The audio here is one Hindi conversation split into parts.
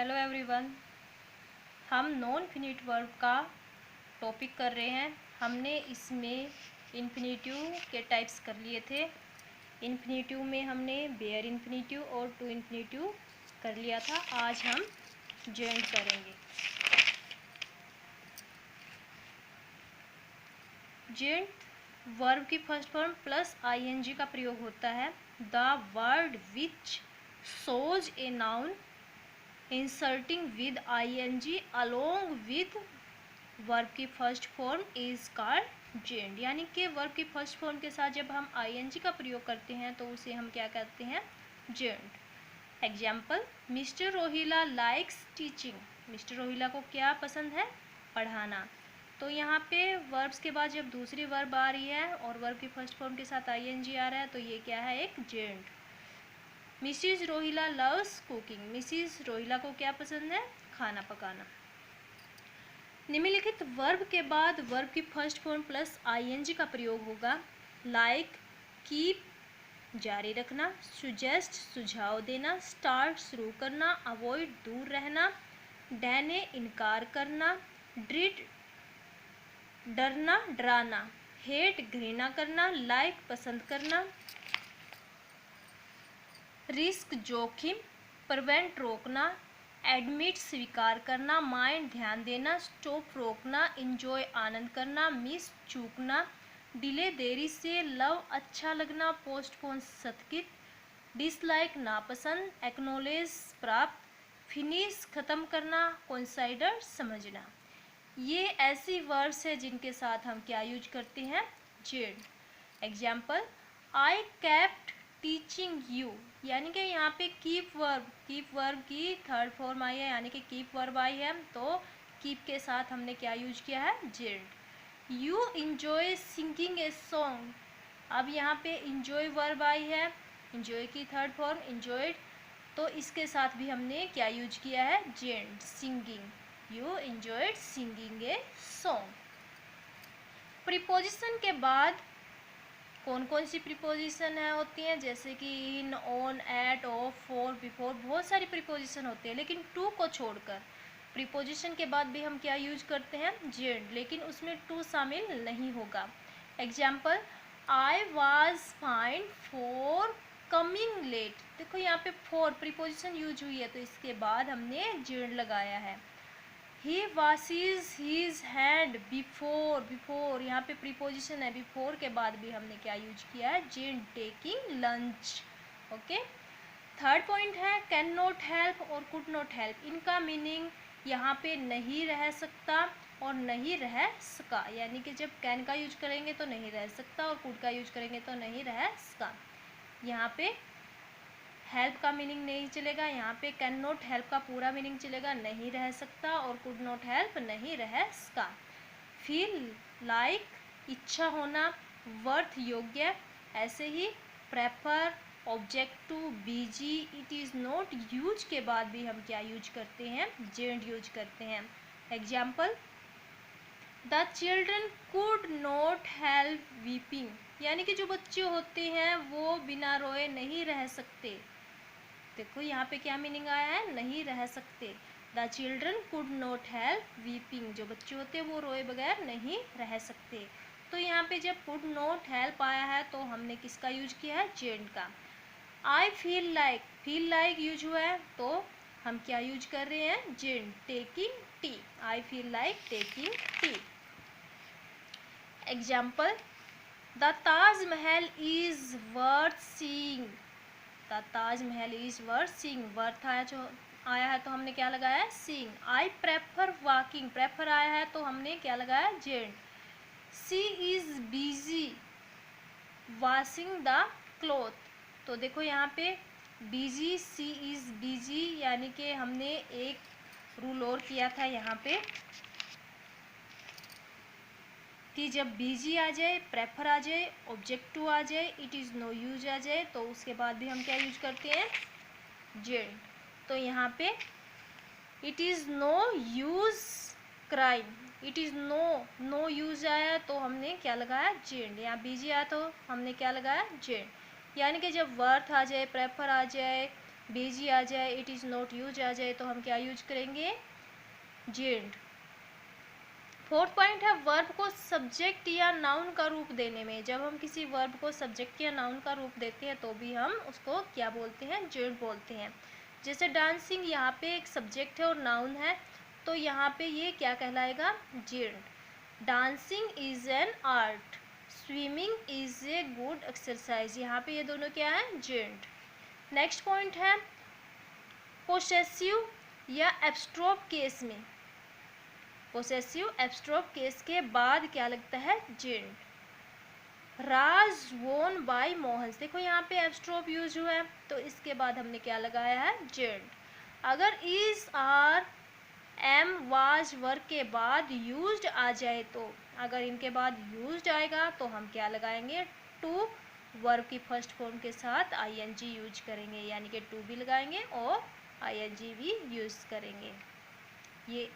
Hello everyone. हम नॉन फिनिट वर्ब का टॉपिक कर रहे हैं। हमने इसमें इन्फिनेटिव के टाइप्स कर लिए थे। इन्फिनेटिव में हमने बेयर इन्फिनेटिव और टू इन्फिनेटिव कर लिया था। आज हम जॉइंट करेंगे। जॉइंट वर्ब की फर्स्ट फॉर्म प्लस आईएनजी का प्रयोग होता है। The word which shows a noun inserting with ing along with verb की first form is called joint. यानी कि वर्ब की फर्स्ट फॉर्म के साथ जब हम ing का प्रयोग करते हैं तो उसे हम क्या कहते हैं, joint. Example, Mister Rohila likes teaching. Mister Rohila को क्या पसंद है, पढ़ाना। तो यहाँ पे वर्ब्स के बाद जब दूसरी वर्ब आ रही है और वर्ब की फर्स्ट फॉर्म के साथ ing आ रहा है तो ये क्या है, एक joint. Mrs Rohila loves cooking. Mrs Rohila को क्या पसंद है, खाना पकाना। निम्नलिखित वर्ब के बाद वर्ब की फर्स्ट फॉर्म प्लस ing का प्रयोग होगा। लाइक, कीप जारी रखना, सुजेस्ट सुझाव देना, स्टार्ट शुरू करना, अवॉइड दूर रहना, डैने इनकार करना, ड्रीड डरना डराना, हेट घृणा करना, लाइक पसंद करना, रिस्क जोखिम, प्रिवेंट रोकना, एडमिट स्वीकार करना, माइंड ध्यान देना, स्टॉप रोकना, इंजॉय आनंद करना, मिस चूकना, डिले देरी से, लव अच्छा लगना, पोस्टपोन सत्कृत, डिसलाइक नापसंद, एक्नॉलेज प्राप्त, फिनिश खत्म करना, कंसीडर समझना। ये ऐसी वर्ड्स है जिनके साथ हम क्या यूज करते हैं, joint. Example, I kept teaching you. यानी कि यहाँ पे कीप वर्ब की थर्ड फॉर्म आई है, यानी कि कीप वर्ब आई है, तो कीप के साथ हमने क्या यूज किया है, joint. You enjoy singing a song. अब यहाँ पे इंजॉय वर्ब आई है, इंजॉय की थर्ड फॉर्म इंजॉयड, तो इसके साथ भी हमने क्या यूज किया है, joint, singing. You enjoyed singing a song. Preposition के बाद कौन कौन सी प्रीपोजिशन है होती हैं, जैसे कि in, on, at, of, for, before, बहुत सारी प्रीपोजिशन होती है। लेकिन टू को छोड़कर प्रीपोजिशन के बाद भी हम क्या यूज करते हैं, जॉइंट, लेकिन उसमें टू शामिल नहीं होगा। Example, I was fine for coming late. देखो यहाँ पे फॉर प्रीपोजिशन यूज हुई है तो इसके बाद हमने जॉइंट लगाया है। He washes his hand before यहाँ पे प्रीपोजिशन है, बिफोर के बाद भी हमने क्या यूज किया है, joint, taking lunch. Okay. Third point है कैन नॉट हेल्प और कुड नॉट हेल्प। इनका मीनिंग यहाँ पे नहीं रह सकता और नहीं रह सका, यानी कि जब कैन का यूज करेंगे तो नहीं रह सकता और कुड का यूज करेंगे तो नहीं रह सका। यहाँ पे हेल्प का मीनिंग नहीं चलेगा, यहाँ पे कैन नॉट हेल्प का पूरा मीनिंग चलेगा, नहीं रह सकता, और कुड नॉट हेल्प नहीं रह सका। फील लाइक इच्छा होना, वर्थ योग्य, ऐसे ही prefer, object to, busy, it is not use के बाद भी हम क्या यूज करते हैं, जॉइंट यूज करते हैं। Example, the children could not help weeping. यानी कि जो बच्चे होते हैं वो बिना रोए नहीं रह सकते। देखो यहाँ पे क्या मीनिंग आया है, नहीं रह सकते। The children could not help weeping, जो बच्चे होते हैं वो रोए बगैर नहीं रह सकते। तो यहाँ पे जब कुड नॉट हेल्प आया है तो हमने किसका यूज किया है, जॉइंट का। आई फील लाइक यूज हुआ है तो हम क्या यूज कर रहे हैं, joint, taking tea. I feel like taking tea. Example, the Taj Mahal is worth seeing. The Taj Mahal is worth seeing, worth आया है तो हमने क्या लगाया है, seeing. I prefer walking, prefer आया है तो हमने क्या लगाया, joint. She is busy washing the cloth. तो देखो यहाँ पे बिजी, सी इज बिजी, यानी कि हमने एक रूल और किया था यहाँ पे कि जब बीजी आ जाए, प्रेफर आ जाए, ऑब्जेक्ट टू आ जाए, इट इज़ नो यूज आ जाए तो उसके बाद भी हम क्या यूज करते हैं, जॉइंट। तो यहाँ पे it is no use crying, it is no use आया तो हमने क्या लगाया, जॉइंट। यहाँ बीजी आया तो हमने क्या लगाया, जॉइंट। यानी कि जब वर्थ आ जाए, प्रेफर आ जाए, बिजी आ जाए, इट इज़ नॉट यूज आ जाए, तो हम क्या यूज करेंगे, डिडंट। फोर्थ पॉइंट है वर्ब को सब्जेक्ट या नाउन का रूप देने में। जब हम किसी वर्ब को सब्जेक्ट या नाउन का रूप देते हैं तो भी हम उसको क्या बोलते हैं, डिडंट बोलते हैं। जैसे डांसिंग यहाँ पे एक सब्जेक्ट है और नाउन है, तो यहाँ पे ये क्या कहलाएगा, didn't. Dancing is an art, swimming is a good exercise, यहाँ पे ये दोनों क्या है, डिडंट। नेक्स्ट पॉइंट है पोसेसिव या एब्स्ट्रॉप केस में। पोसेसिव एब्स्ट्रॉप केस के बाद क्या लगता है, डिडंट। राज वोन बाय मोहन, देखो यहाँ पे एब्स्ट्रॉप यूज हुआ है, तो इसके बाद हमने क्या लगाया है, डिडंट। अगर इज आर एम वाज वर्ग के बाद यूज्ड आ जाए, तो अगर इनके बाद यूज्ड आएगा तो हम क्या लगाएंगे, टू। वर्ब की फर्स्ट फॉर्म के साथ आईएनजी यूज करेंगे, यानी कि टू भी लगाएंगे और आईएनजी भी यूज करेंगे। ये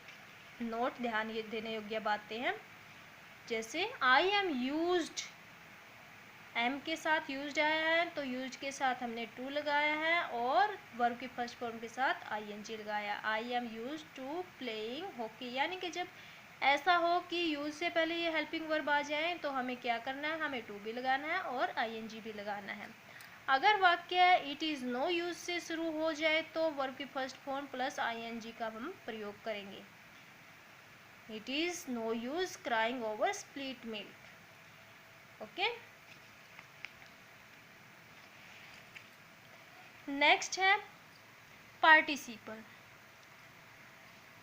नोट ध्यान ये देने योग्य बातें हैं। जैसे आई एम यूज्ड, एम के साथ यूज्ड आया है, तो यूज्ड के साथ हमने टू लगाया है और वर्ब की फर्स्ट फॉर्म के साथ आईएनजी लगाया। I am used to playing hockey, यानी कि जब ऐसा हो कि यूज से पहले ये हेल्पिंग वर्ब आ जाए तो हमें क्या करना है, हमें टू भी लगाना है और आईएनजी भी लगाना है। अगर वाक्य इट इज़ नो यूज से शुरू हो जाए तो वर्ब की फर्स्ट फॉर्म प्लस आईएनजी का हम प्रयोग करेंगे। It is no use crying over spilt milk. Okay. Next है participle.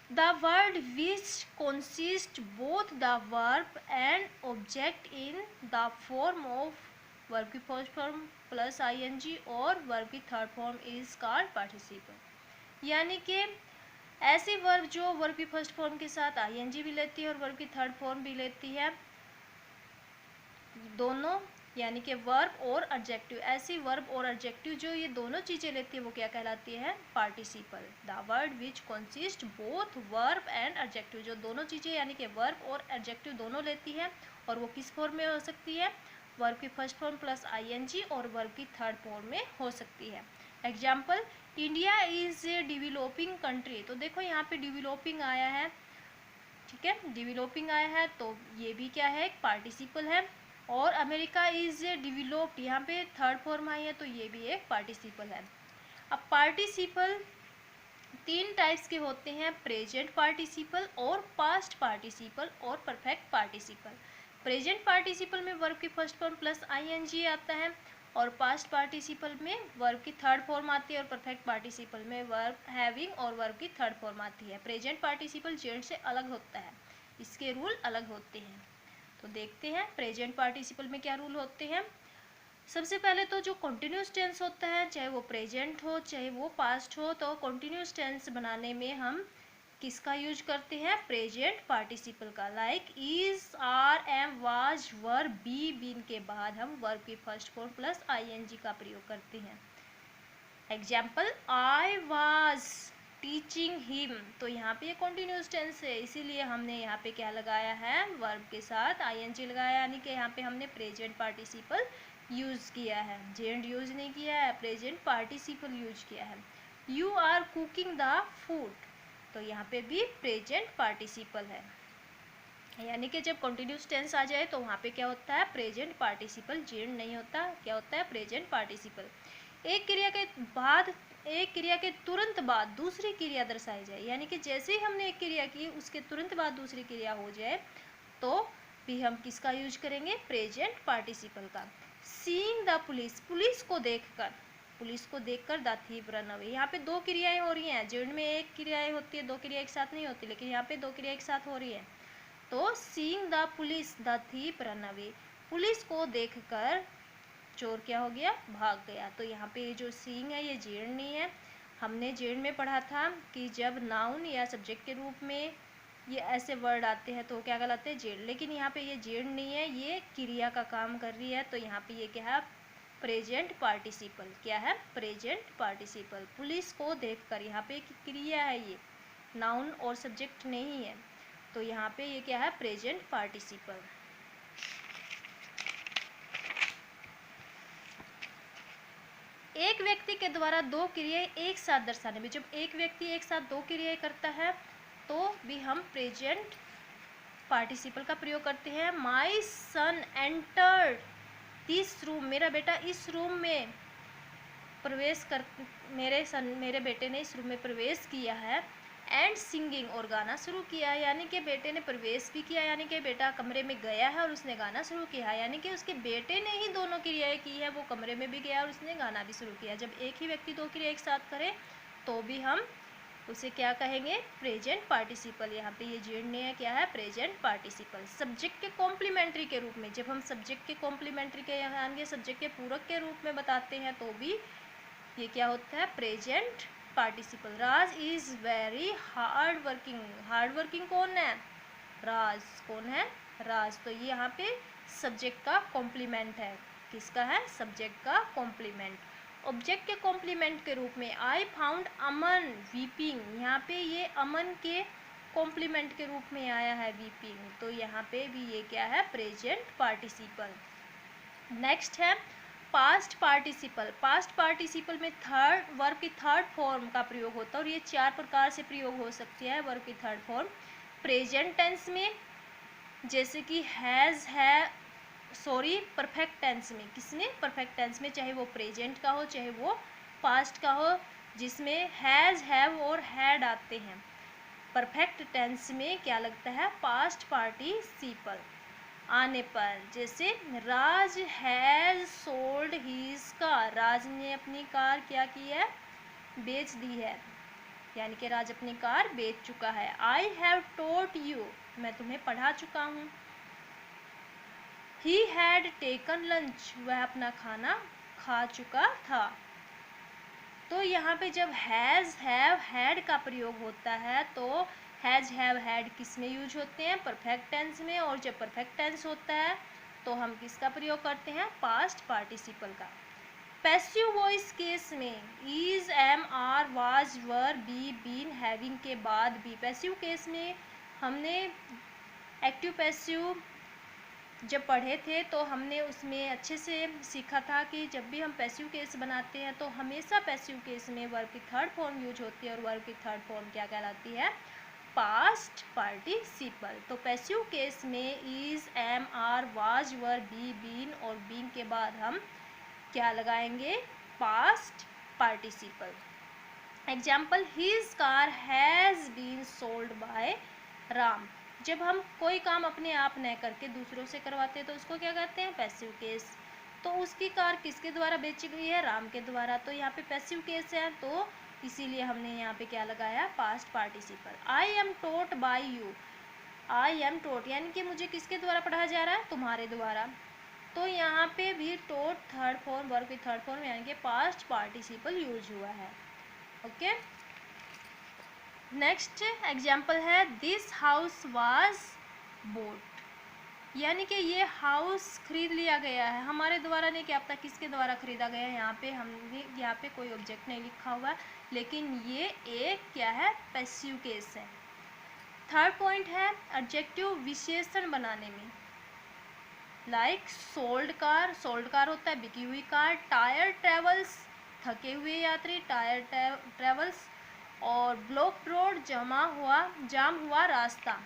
The word which consists both the verb and object in the form of verb की first form plus ing और verb की third form is called participle. यानी कि ऐसी वर्ब जो वर्ब की फर्स्ट फॉर्म के साथ आईएनजी भी लेती है और वर्ब की थर्ड फॉर्म भी लेती है, दोनों, यानी कि वर्ब और एडजेक्टिव। ऐसी वर्ब और एडजेक्टिव जो ये दोनों चीज़ें लेती है वो क्या कहलाती है, participle. The word which consist both verb and adjective, जो दोनों चीज़ें यानी कि वर्ब और एडजेक्टिव दोनों लेती है, और वो किस फॉर्म में हो सकती है, वर्ब की फर्स्ट फॉर्म प्लस आईएनजी और वर्ब की थर्ड फॉर्म में हो सकती है। Example, India is a developing country, तो देखो यहाँ पे डिवेलपिंग आया है, ठीक है, डिवेलपिंग आया है तो ये भी क्या है, एक पार्टिसिपल है। और अमेरिका इज डिवेलप्ड, यहाँ पे थर्ड फॉर्म आई है तो ये भी एक पार्टिसिपल है। अब पार्टिसिपल तीन टाइप्स के होते हैं, प्रेजेंट पार्टिसिपल और पास्ट पार्टिसिपल और परफेक्ट पार्टिसिपल। प्रेजेंट पार्टिसिपल में वर्ब की फर्स्ट फॉर्म प्लस आईएनजी आता है और पास्ट पार्टिसिपल में वर्ब की थर्ड फॉर्म आती है और परफेक्ट पार्टिसिपल में वर्ब हैविंग और वर्ब की थर्ड फॉर्म आती है। प्रेजेंट पार्टिसिपल जेंट से अलग होता है, इसके रूल अलग होते हैं। तो देखते हैं प्रेजेंट पार्टिसिपल में क्या रूल होते हैं। सबसे पहले तो जो कॉन्टिन्यूस टेंस होता है, चाहे वो प्रेजेंट हो चाहे वो पास्ट हो, तो कॉन्टिन्यूस टेंस बनाने में हम किसका यूज करते हैं, प्रेजेंट पार्टिसिपल का। Like is, are, am, was, were, be, been के बाद हम वर्ब की फर्स्ट फॉर्म प्लस आईएनजी का प्रयोग करते हैं। Example, I was teaching him, तो यहाँ पे ये कॉन्टिन्यूस टेंस है, इसीलिए हमने यहाँ पे क्या लगाया है, वर्ब के साथ आईएनजी लगाया, यानी कि यहाँ पे हमने प्रेजेंट पार्टिसिपल यूज किया है, जेंट यूज नहीं किया है, प्रेजेंट पार्टिसिपल यूज किया है। You are cooking the food, तो यहाँ पे भी प्रेजेंट पार्टिसिपल है, यानी कि जब कॉन्टिन्यूस टेंस आ जाए तो वहाँ पे क्या होता है, प्रेजेंट पार्टिसिपल, जेंट नहीं होता, क्या होता है, प्रेजेंट पार्टिसिपल। एक क्रिया के बाद, एक क्रिया के तुरंत बाद दूसरी क्रिया दर्शाई जाए, यानी कि जैसे ही हमने एक क्रिया की उसके तुरंत बाद दूसरी क्रिया हो जाए तो भी हम किसका यूज करेंगे, प्रेजेंट पार्टिसिपल का। सीइंग द पुलिस, पुलिस को देखकर, पुलिस को देखकर द थीफ रन अवे, यहाँ पे दो क्रियाएं हो रही हैं, जेंट में एक क्रियाएं होती है, दो क्रिया एक साथ नहीं होती, लेकिन यहाँ पे दो क्रिया एक साथ हो रही है। तो seeing the police the thief run away, police को देखकर चोर क्या हो गया, भाग गया। तो यहाँ पे जो सीइंग है ये जेंट नहीं है, हमने जेंट में पढ़ा था कि जब नाउन या सब्जेक्ट के रूप में ये ऐसे वर्ड आते हैं तो क्या कहलाते हैं, जेंट, लेकिन यहाँ पे ये जेंट नहीं है, ये क्रिया का काम कर रही है, तो यहाँ पे ये क्या है, प्रेजेंट पार्टिसिपल। क्या है, प्रेजेंट पार्टिसिपल। पुलिस को देखकर, यहाँ पे एक क्रिया है, ये नाउन और सब्जेक्ट नहीं है, तो यहाँ पे ये क्या है, प्रेजेंट पार्टिसिपल। एक व्यक्ति के द्वारा दो क्रियाएं एक साथ दर्शाने में, जब एक व्यक्ति एक साथ दो क्रियाएं करता है तो भी हम प्रेजेंट पार्टिसिपल का प्रयोग करते हैं। माई सन एंटर्ड दिस रूम, मेरा बेटा इस रूम में प्रवेश कर, मेरे बेटे ने इस रूम में प्रवेश किया है। एंड सिंगिंग, और गाना शुरू किया, यानी कि बेटे ने प्रवेश भी किया, यानी कि बेटा कमरे में गया है और उसने गाना शुरू किया है, यानी कि उसके बेटे ने ही दोनों क्रियाएं की है, वो कमरे में भी गया और उसने गाना भी शुरू किया। जब एक ही व्यक्ति दो क्रिया एक साथ करे तो भी हम उसे क्या कहेंगे, प्रेजेंट पार्टिसिपल। यहाँ पे ये जेड क्या है, प्रेजेंट पार्टिसिपल। सब्जेक्ट के कॉम्प्लीमेंट्री के रूप में, जब हम सब्जेक्ट के कॉम्प्लीमेंट्री के यहाँ सब्जेक्ट के पूरक के रूप में बताते हैं तो भी ये क्या होता है, present participle. Raj is very hard working, hard working कौन है, राज। कौन है, राज। तो ये यहाँ पे सब्जेक्ट का कॉम्प्लीमेंट है, किसका है, सब्जेक्ट का कॉम्प्लीमेंट। ऑब्जेक्ट के कॉम्प्लीमेंट के रूप में आई फाउंड अमन वीपिंग, यहाँ पे ये अमन के कॉम्प्लीमेंट के रूप में आया है वीपिंग, तो यहाँ पे भी ये क्या है, प्रेजेंट पार्टिसिपल। नेक्स्ट है पास्ट पार्टिसिपल। पास्ट पार्टिसिपल में थर्ड वर्ब की थर्ड फॉर्म का प्रयोग होता है और ये चार प्रकार से प्रयोग हो सकती है वर्ब की थर्ड फॉर्म। प्रेजेंट टेंस में, जैसे कि हैज़ है, सॉरी परफेक्ट टेंस में, किसमें, परफेक्ट टेंस में, चाहे वो प्रेजेंट का हो चाहे वो पास्ट का हो, जिसमें हैज़ हैव और हैड आते हैं। परफेक्ट टेंस में क्या लगता है, पास्ट पार्टिसिपल आने पर, जैसे राज हैज सोल्ड हीज कार, राज ने अपनी कार क्या की है, बेच दी है, यानी कि राज अपनी कार बेच चुका है। आई हैव टोट यू, मैं तुम्हें पढ़ा चुका हूँ। ही हैड टेकन लंच, वह अपना खाना खा चुका था। तो यहाँ पे जब हैज़ हैव हैड का प्रयोग होता है तो हैज़ हैव हैड किस में यूज होते हैं, परफेक्ट टेंस में, और जब परफेक्ट टेंस होता है तो हम किसका प्रयोग करते हैं, पास्ट पार्टिसिपल का। पैसिव वॉइस केस में is, am, are, was, were, be, been, having के बाद भी, पैसिव केस में हमने एक्टिव पैसिव जब पढ़े थे तो हमने उसमें अच्छे से सीखा था कि जब भी हम पैसिव केस बनाते हैं तो हमेशा पैसिव केस में वर्ब की थर्ड फॉर्म यूज होती है और वर्ब की थर्ड फॉर्म क्या कहलाती है, पास्ट पार्टिसिपल। तो पैसिव केस में is, am, are, was, were, be, been और बीइंग के बाद हम क्या लगाएंगे, past participle. Example, his car has been sold by Ram. जब हम कोई काम अपने आप न करके दूसरों से करवाते हैं तो उसको क्या कहते हैं, पैसिव केस। तो उसकी कार किसके द्वारा बेची गई है, राम के द्वारा, तो यहाँ पे पैसिव केस है, तो इसीलिए हमने यहाँ पे क्या लगाया, past participle. I am taught by you, I am taught यानी कि मुझे किसके द्वारा पढ़ाया जा रहा है, तुम्हारे द्वारा, तो यहाँ पे भी टोट थर्ड फॉर्म, वर्ब की थर्ड फॉर्म यानी कि पास्ट पार्टिसिपल यूज हुआ है। ओके, नेक्स्ट एग्जाम्पल है दिस हाउस वाज बोट, यानी कि ये हाउस खरीद लिया गया है, हमारे द्वारा नहीं, क्या पता किसके द्वारा खरीदा गया है, यहाँ पे हमने, यहाँ पे कोई ऑब्जेक्ट नहीं लिखा हुआ है, लेकिन ये एक क्या है, पैसिव केस है। थर्ड पॉइंट है एडजेक्टिव विशेषण बनाने में, like sold car, sold car होता है बिकी हुई कार, टायर ट्रेवल्स थके हुए यात्री, टायर ट्रेवल्स, और ब्लॉक रोड जाम हुआ रास्ता,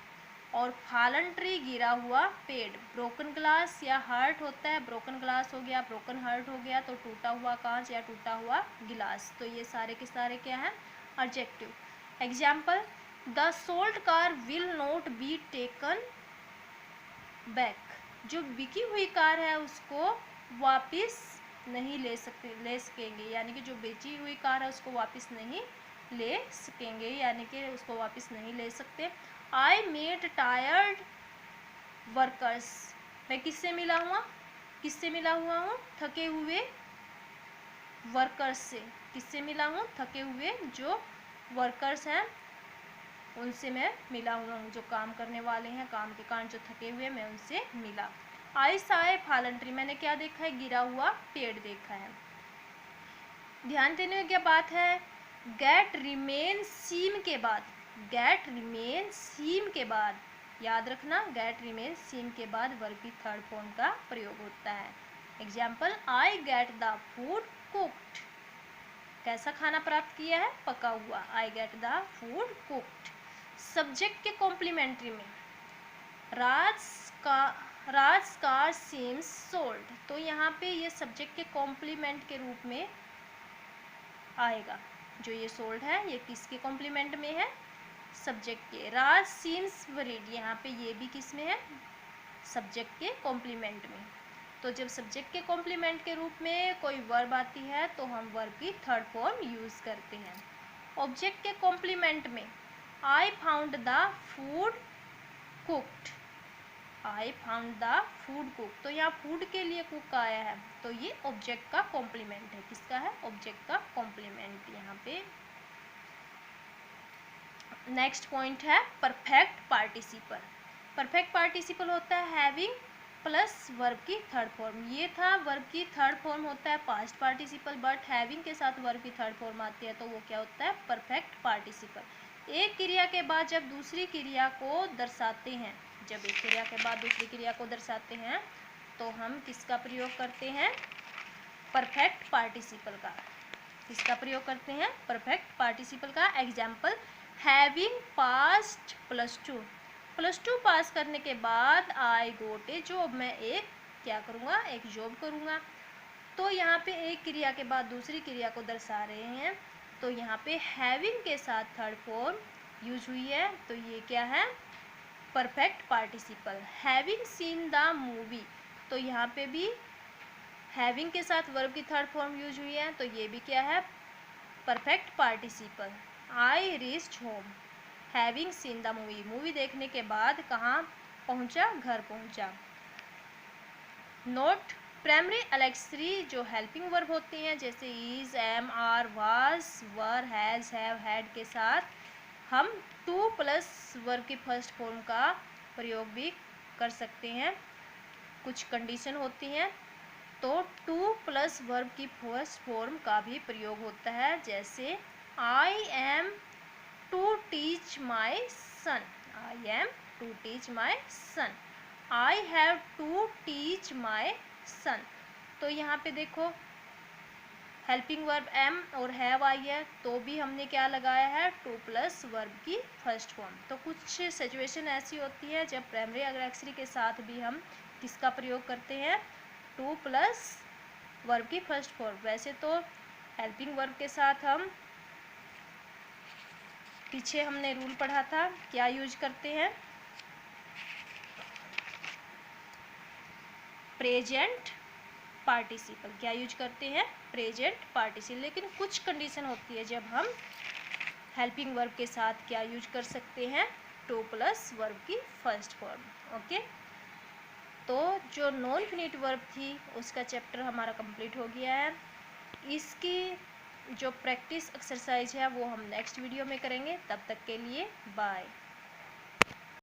और फालन ट्री गिरा हुआ पेड़, ब्रोकन ग्लास या हार्ट होता है, ब्रोकन ग्लास हो गया, ब्रोकन हार्ट हो गया, तो टूटा हुआ कांच या टूटा हुआ गिलास, तो ये सारे के सारे क्या हैं, adjective. Example, the sold car will not be taken back, जो बिकी हुई कार है उसको वापस नहीं ले सकेंगे, यानी कि जो बेची हुई कार है उसको वापस नहीं ले सकेंगे, यानी कि उसको वापस नहीं ले सकते। आई मेट टायर्ड वर्कर्स, मैं किससे मिला हुआ हूँ, थके हुए वर्कर्स से, किससे मिला हूँ, थके हुए जो वर्कर्स हैं उनसे मैं मिला हुआ हूँ, जो काम करने वाले हैं, काम के कारण जो थके हुए, मैं उनसे मिला। आई साए फालन ट्री, मैंने क्या देखा है, गिरा हुआ पेड़ देखा है। ध्यान देने की बात है, गेट रिमेन सीम के बाद, गेट रिमेन सीम के बाद, याद रखना गेट रिमेन सीम के बाद वर्ब की थर्ड फॉर्म का प्रयोग होता है। Example, I get the food cooked, कैसा खाना प्राप्त किया है, पका हुआ। I get the food cooked. Subject के कॉम्प्लीमेंट्री में राज कार सीम्स सोल्ड, तो यहाँ पे ये सब्जेक्ट के कॉम्प्लीमेंट के रूप में आएगा। जो ये सोल्ड है ये किसके कॉम्प्लीमेंट में है, सब्जेक्ट के। राज सीम्स वरीड, यहाँ पे ये भी किस में है, सब्जेक्ट के कॉम्प्लीमेंट में। तो जब सब्जेक्ट के कॉम्प्लीमेंट के रूप में कोई वर्ब आती है तो हम वर्ब की थर्ड फॉर्म यूज़ करते हैं। ऑब्जेक्ट के कॉम्प्लीमेंट में I found the food cooked, I found the food cook, तो यहाँ फूड के लिए कुक आया है, तो ये ऑब्जेक्ट का कॉम्प्लीमेंट है। किसका है, ऑब्जेक्ट का कॉम्प्लीमेंट यहाँ पे। नेक्स्ट पॉइंट है परफेक्ट पार्टिसिपल। परफेक्ट पार्टिसिपल होता है हैविंग प्लस वर्ब की थर्ड फॉर्म। ये था वर्ब की थर्ड फॉर्म होता है पास्ट पार्टिसिपल, बट हैविंग के साथ वर्ब की थर्ड फॉर्म आती है तो वो क्या होता है, परफेक्ट पार्टिसिपल। एक क्रिया के बाद जब दूसरी क्रिया को दर्शाते हैं, जब एक क्रिया के बाद दूसरी क्रिया को दर्शाते हैं तो हम किसका प्रयोग करते हैं, परफेक्ट पार्टिसिपल का। किसका प्रयोग करते हैं, परफेक्ट पार्टिसिपल का। एग्जाम्पल, हैविंग पास्ट +2, +2 पास करने के बाद आई गोट ए जॉब, मैं एक क्या करूँगा, एक जॉब करूँगा। तो यहाँ पे एक क्रिया के बाद दूसरी क्रिया को दर्शा रहे हैं, तो यहाँ पे हैविंग के साथ थर्ड फॉर्म यूज हुई है, तो ये क्या है, perfect participle. Having seen the movie, तो यहाँ पे भी हैविंग के साथ वर्ब की थर्ड फॉर्म यूज हुई है, तो ये भी क्या है, perfect participle. I reached home having seen the movie, movie देखने के बाद कहाँ पहुँचा, घर पहुँचा। नोट, प्राइमरी एलेक्सरी जो हेल्पिंग वर्ब होती हैं जैसे is, am, are, was, were, has, have, had के साथ हम टू प्लस वर्ब की फर्स्ट फॉर्म का प्रयोग भी कर सकते हैं। कुछ कंडीशन होती हैं तो टू प्लस वर्ब की फर्स्ट फॉर्म का भी प्रयोग होता है, जैसे I am to teach my son, I am to teach my son, I have to teach my son. तो यहाँ पे देखो हेल्पिंग वर्ब एम और हैव आई है, तो भी हमने क्या लगाया है, टू प्लस वर्ब की फर्स्ट फॉर्म। तो कुछ सिचुएशन ऐसी होती है जब प्राइमरी एलेक्सरी के साथ भी हम किसका प्रयोग करते हैं, टू प्लस वर्ब की फर्स्ट फॉर्म। वैसे तो हेल्पिंग वर्ब के साथ हम पीछे हमने रूल पढ़ा था, क्या यूज करते हैं, प्रेजेंट पार्टिसिपल, क्या यूज करते हैं, प्रेजेंट पार्टिसिपल। लेकिन कुछ कंडीशन होती है जब हम हेल्पिंग वर्ब के साथ क्या यूज कर सकते हैं, टू प्लस वर्ब की फर्स्ट फॉर्म। ओके, तो जो नॉन फिनिट वर्ब थी उसका चैप्टर हमारा कंप्लीट हो गया है। इसकी जो प्रैक्टिस एक्सरसाइज है वो हम नेक्स्ट वीडियो में करेंगे। तब तक के लिए बाय।